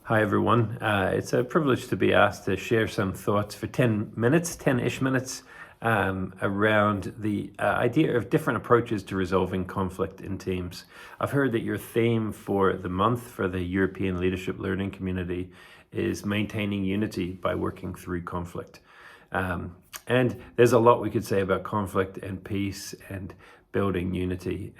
Hi, everyone. It's a privilege to be asked to share some thoughts for 10 minutes, 10-ish minutes, around the idea of different approaches to resolving conflict in teams. I've heard that your theme for the month for the European Leadership Learning Community is maintaining unity by working through conflict. And there's a lot we could say about conflict and peace and building unity.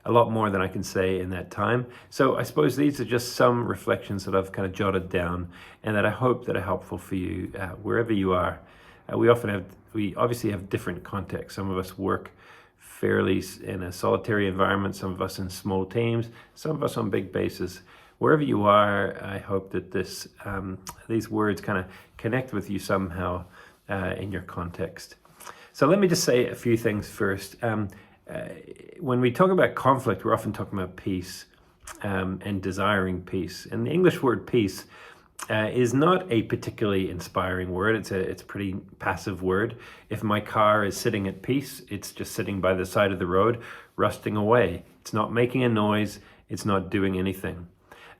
A lot more than I can say in that time. So I suppose these are just some reflections that I've kind of jotted down and that I hope that are helpful for you wherever you are. We obviously have different contexts. Some of us work fairly in a solitary environment, some of us in small teams, some of us on big bases. Wherever you are, I hope that these words kind of connect with you somehow in your context. So let me just say a few things first. When we talk about conflict, we're often talking about peace and desiring peace. And the English word peace is not a particularly inspiring word. It's a pretty passive word. If my car is sitting at peace, it's just sitting by the side of the road, rusting away. It's not making a noise. It's not doing anything.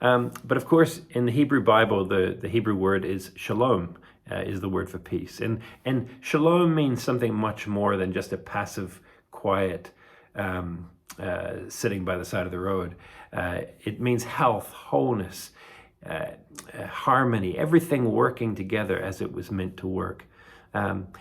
But of course, in the Hebrew Bible, the Hebrew word is shalom, is the word for peace. And shalom means something much more than just a passive, quiet, sitting by the side of the road. It means health, wholeness, harmony, everything working together as it was meant to work.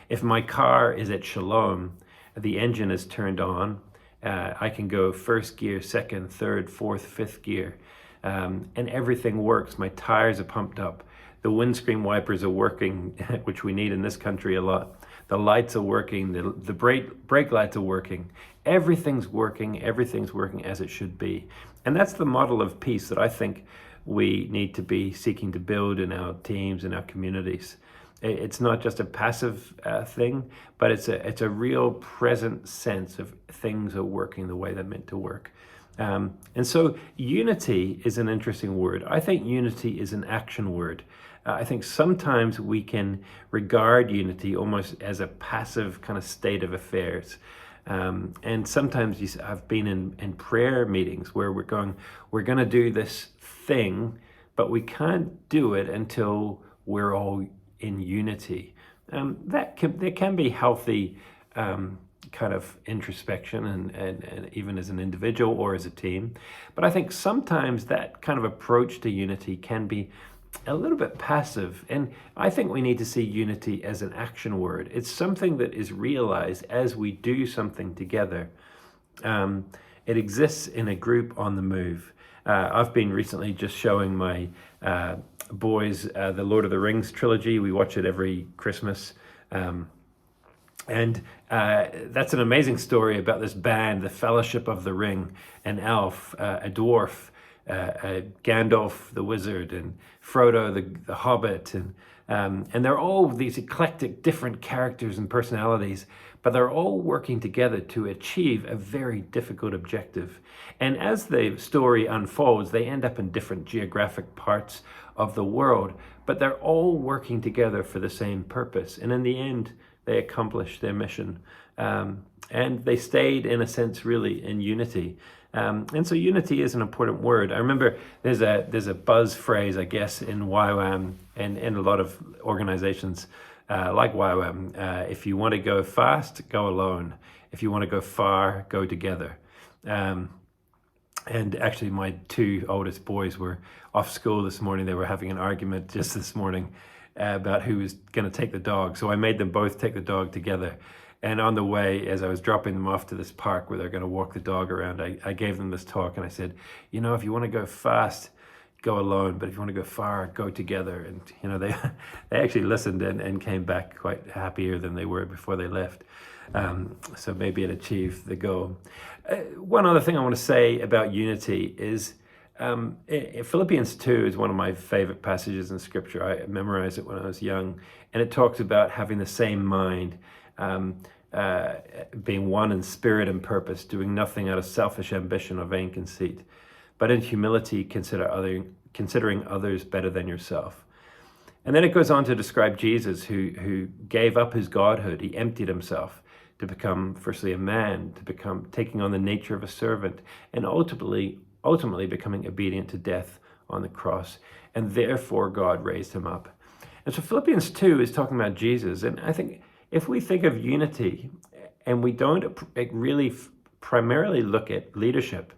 If my car is at shalom, the engine is turned on, I can go first gear, second, third, fourth, fifth gear, and everything works. My tires are pumped up. The windscreen wipers are working, which we need in this country a lot. The lights are working, the brake lights are working. Everything's working as it should be. And that's the model of peace that I think we need to be seeking to build in our teams, in our communities. It's not just a passive thing, but it's a real present sense of things are working the way they're meant to work. And so unity is an interesting word. I think unity is an action word. I think sometimes we can regard unity almost as a passive kind of state of affairs. And sometimes I've been in prayer meetings where we're going to do this thing, but we can't do it until we're all in unity. There can be healthy kind of introspection and even as an individual or as a team. But I think sometimes that kind of approach to unity can be a little bit passive. And I think we need to see unity as an action word. It's something that is realized as we do something together. It exists in a group on the move. I've been recently just showing my boys the Lord of the Rings trilogy. We watch it every Christmas. And that's an amazing story about this band, the Fellowship of the Ring, an elf, a dwarf, Gandalf the wizard, and Frodo the hobbit, and they're all these eclectic different characters and personalities, but they're all working together to achieve a very difficult objective. And as the story unfolds, they end up in different geographic parts of the world, but they're all working together for the same purpose. And in the end, they accomplished their mission. And they stayed, in a sense, really in unity. And so unity is an important word. I remember there's a buzz phrase, I guess, in YWAM and in a lot of organizations like YWAM. If you want to go fast, go alone. If you want to go far, go together. And actually, my two oldest boys were off school this morning. They were having an argument just this morning about who was going to take the dog. So I made them both take the dog together. And on the way, as I was dropping them off to this park where they're going to walk the dog around, I gave them this talk and I said, if you want to go fast, go alone. But if you want to go far, go together. And, they actually listened and came back quite happier than they were before they left. So maybe it achieved the goal. One other thing I want to say about unity is Philippians 2 is one of my favorite passages in Scripture. I memorized it when I was young. And it talks about having the same mind, being one in spirit and purpose, doing nothing out of selfish ambition or vain conceit, but in humility considering others better than yourself. And then it goes on to describe Jesus, who gave up his godhood. He emptied himself to become firstly a man, taking on the nature of a servant, and ultimately becoming obedient to death on the cross, and therefore God raised him up. And so Philippians 2 is talking about Jesus. And I think if we think of unity and we don't really primarily look at leadership,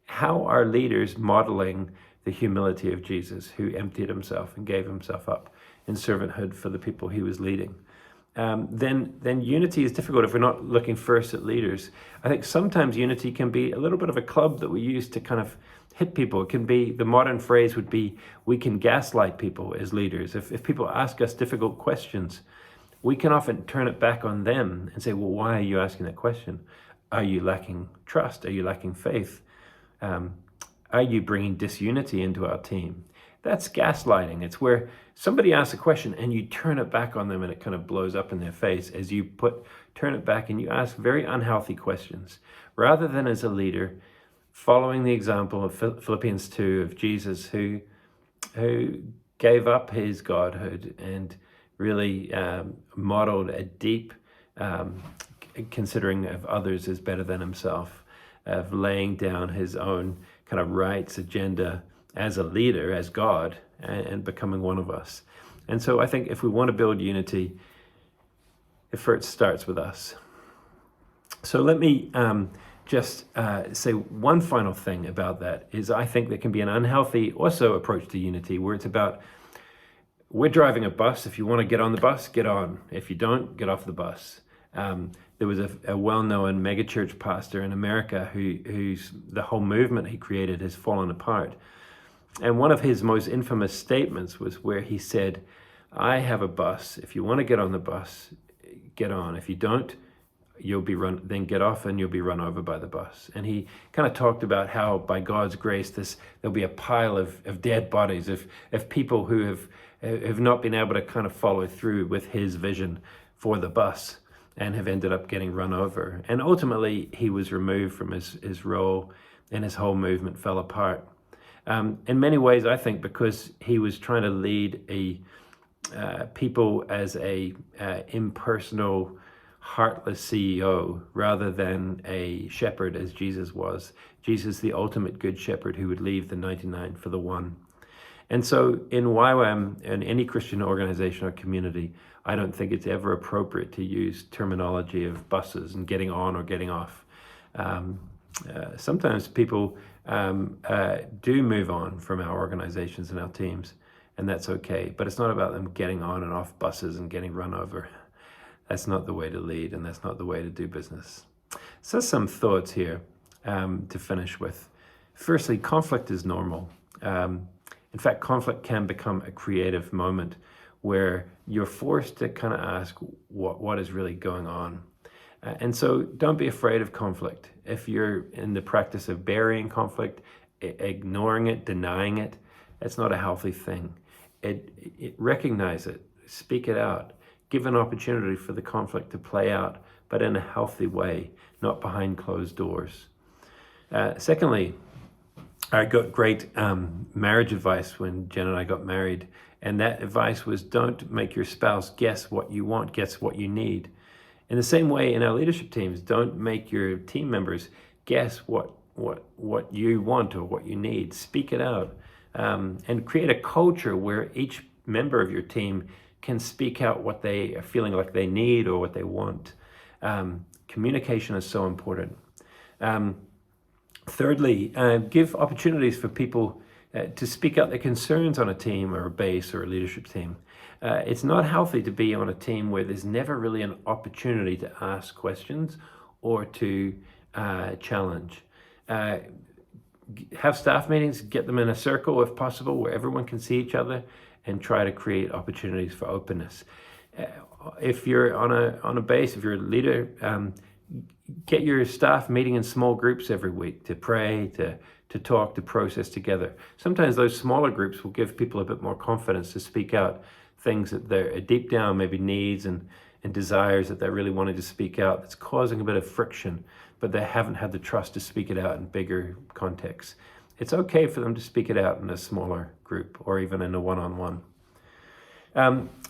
how are leaders modeling the humility of Jesus, who emptied himself and gave himself up in servanthood for the people he was leading? Then unity is difficult if we're not looking first at leaders. I think sometimes unity can be a little bit of a club that we use to kind of hit people. It can be, the modern phrase would be, we can gaslight people as leaders. If people ask us difficult questions, we can often turn it back on them and say, well, why are you asking that question? Are you lacking trust? Are you lacking faith? Are you bringing disunity into our team? That's gaslighting. It's where somebody asks a question and you turn it back on them and it kind of blows up in their face as you turn it back and you ask very unhealthy questions. Rather than as a leader, following the example of Philippians 2 of Jesus, who gave up his godhood and really modeled a deep considering of others as better than himself, of laying down his own kind of rights agenda as a leader, as God, and becoming one of us. And so I think if we want to build unity, it first starts with us. So let me just say one final thing about that is I think there can be an unhealthy also approach to unity where it's about, we're driving a bus. If you want to get on the bus, get on. If you don't, get off the bus. There was a well-known megachurch pastor in America who's the whole movement he created has fallen apart. And one of his most infamous statements was where he said, I have a bus. If you want to get on the bus, get on. If you don't, then get off and you'll be run over by the bus. And he kind of talked about how by God's grace, there'll be a pile of dead bodies of people who have not been able to kind of follow through with his vision for the bus and have ended up getting run over. And ultimately, he was removed from his role and his whole movement fell apart. In many ways, I think because he was trying to lead people as a impersonal, heartless CEO rather than a shepherd as Jesus was. Jesus, the ultimate good shepherd who would leave the 99 for the one. And so in YWAM and any Christian organization or community, I don't think it's ever appropriate to use terminology of buses and getting on or getting off. Sometimes people do move on from our organizations and our teams, and that's okay. But it's not about them getting on and off buses and getting run over. That's not the way to lead, and that's not the way to do business. So some thoughts here to finish with. Firstly, conflict is normal. In fact, conflict can become a creative moment where you're forced to kind of ask what is really going on. And so don't be afraid of conflict. If you're in the practice of burying conflict, ignoring it, denying it, it's not a healthy thing. Recognize it, speak it out, give an opportunity for the conflict to play out, but in a healthy way, not behind closed doors. Secondly, I got great marriage advice when Jen and I got married. And that advice was, don't make your spouse guess what you want, guess what you need. In the same way, in our leadership teams, don't make your team members guess what you want or what you need. Speak it out and create a culture where each member of your team can speak out what they are feeling like they need or what they want. Communication is so important. Thirdly, give opportunities for people to speak out their concerns on a team or a base or a leadership team. It's not healthy to be on a team where there's never really an opportunity to ask questions or to challenge. Have staff meetings, get them in a circle if possible, where everyone can see each other and try to create opportunities for openness. If you're on a base, if you're a leader, get your staff meeting in small groups every week to pray, to talk, to process together. Sometimes those smaller groups will give people a bit more confidence to speak out things that they're deep down, maybe needs and desires that they're really wanting to speak out that's causing a bit of friction, but they haven't had the trust to speak it out in bigger contexts. It's okay for them to speak it out in a smaller group or even in a one-on-one.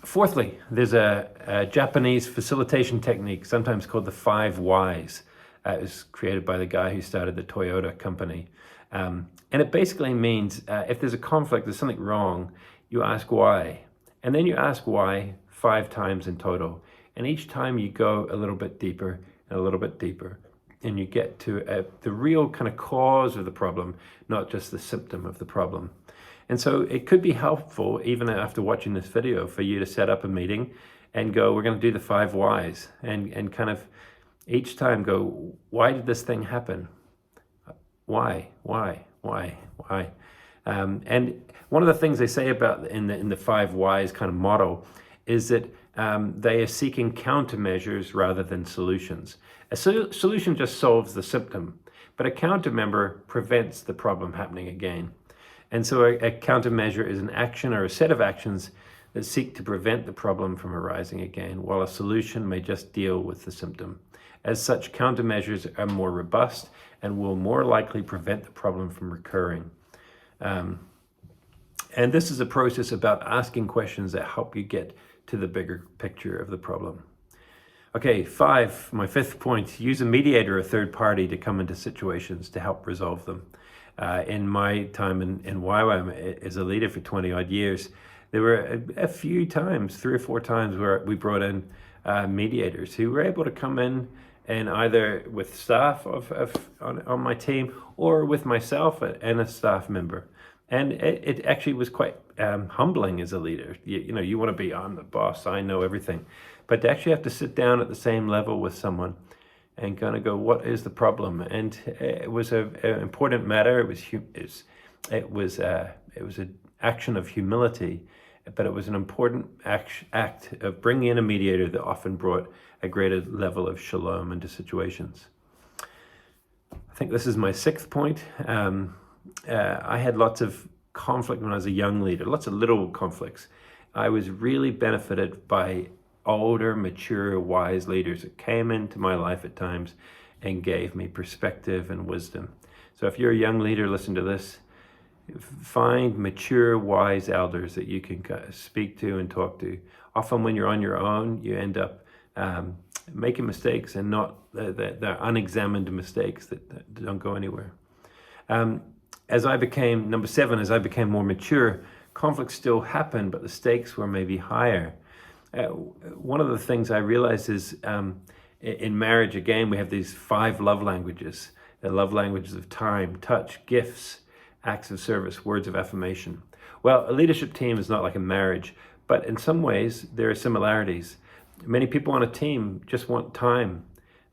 Fourthly, there's a Japanese facilitation technique, sometimes called the 5 Whys. It was created by the guy who started the Toyota company. And it basically means if there's a conflict, there's something wrong, you ask why. And then you ask why 5 times in total. And each time you go a little bit deeper and a little bit deeper. And you get to the real kind of cause of the problem, not just the symptom of the problem. And so it could be helpful, even after watching this video, for you to set up a meeting and go, we're going to do the 5 whys. And kind of each time go, why did this thing happen? Why? And one of the things they say about in the 5 whys kind of model is that they are seeking countermeasures rather than solutions. A solution just solves the symptom, but a countermeasure prevents the problem happening again. And so a countermeasure is an action or a set of actions that seek to prevent the problem from arising again, while a solution may just deal with the symptom. As such, countermeasures are more robust and will more likely prevent the problem from recurring. And this is a process about asking questions that help you get to the bigger picture of the problem. Okay, 5, my 5th point, use a mediator or a third party to come into situations to help resolve them. In my time in YWAM as a leader for 20 odd years, there were a few times, 3 or 4 times, where we brought in mediators who were able to come in and either with staff on my team or with myself and a staff member. And it actually was quite humbling as a leader. You know, you want to be, I'm the boss, I know everything. But to actually have to sit down at the same level with someone and kind of go, what is the problem? And it was an important matter. It was an action of humility, but it was an important act of bringing in a mediator that often brought a greater level of shalom into situations. I think this is my 6th point. I had lots of conflict when I was a young leader, lots of little conflicts. I was really benefited by older, mature, wise leaders that came into my life at times and gave me perspective and wisdom. So if you're a young leader, listen to this. Find mature, wise elders that you can speak to and talk to. Often when you're on your own, you end up making mistakes, and not the unexamined mistakes that don't go anywhere. As I became, number 7, as I became more mature, conflicts still happened, but the stakes were maybe higher. One of the things I realized is in marriage, again, we have these 5 love languages. The love languages of time, touch, gifts, acts of service, words of affirmation. Well, a leadership team is not like a marriage, but in some ways there are similarities. Many people on a team just want time.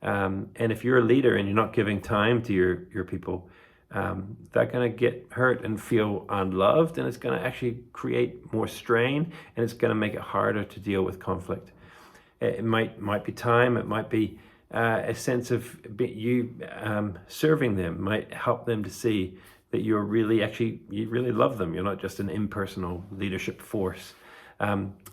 And if you're a leader and you're not giving time to your people, they're going to get hurt and feel unloved, and it's going to actually create more strain, and it's going to make it harder to deal with conflict. It might be time, it might be a sense of you serving them, might help them to see that you really love them. You're not just an impersonal leadership force.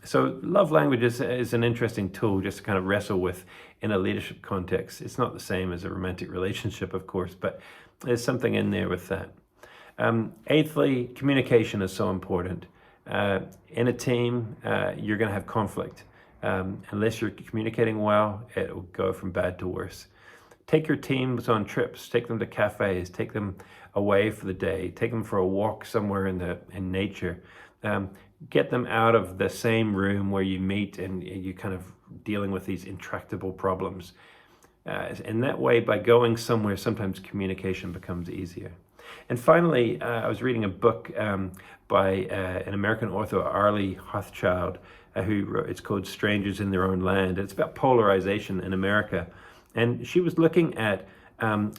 So love language is an interesting tool just to kind of wrestle with in a leadership context. It's not the same as a romantic relationship, of course, but there's something in there with that. 8thly, communication is so important. In a team, you're going to have conflict. Unless you're communicating well, it will go from bad to worse. Take your teams on trips, take them to cafes, take them away for the day, take them for a walk somewhere in nature. Get them out of the same room where you meet and you kind of dealing with these intractable problems. And that way, by going somewhere, sometimes communication becomes easier. And finally, I was reading a book by an American author, Arlie Hochschild, who wrote, it's called Strangers in Their Own Land. It's about polarization in America. And she was looking at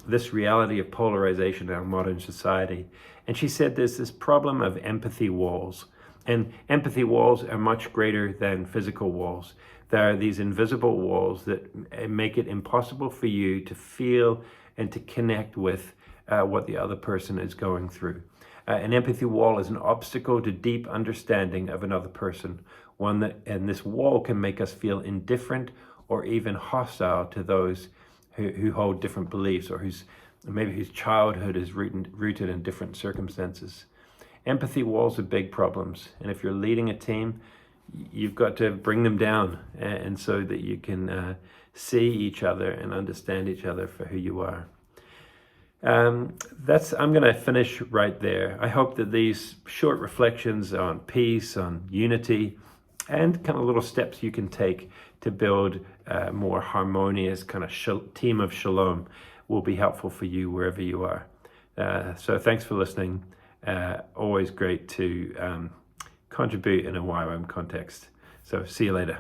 this reality of polarization in our modern society. And she said there's this problem of empathy walls. And empathy walls are much greater than physical walls. There are these invisible walls that make it impossible for you to feel and to connect with what the other person is going through. An empathy wall is an obstacle to deep understanding of another person. And this wall can make us feel indifferent or even hostile to those who hold different beliefs, or whose childhood is rooted in different circumstances. Empathy walls are big problems, and if you're leading a team, you've got to bring them down, and so that you can see each other and understand each other for who you are. I'm going to finish right there. I hope that these short reflections on peace, on unity, and kind of little steps you can take to build a more harmonious kind of team of shalom will be helpful for you wherever you are. So thanks for listening. Always great to contribute in a YWAM context. So see you later.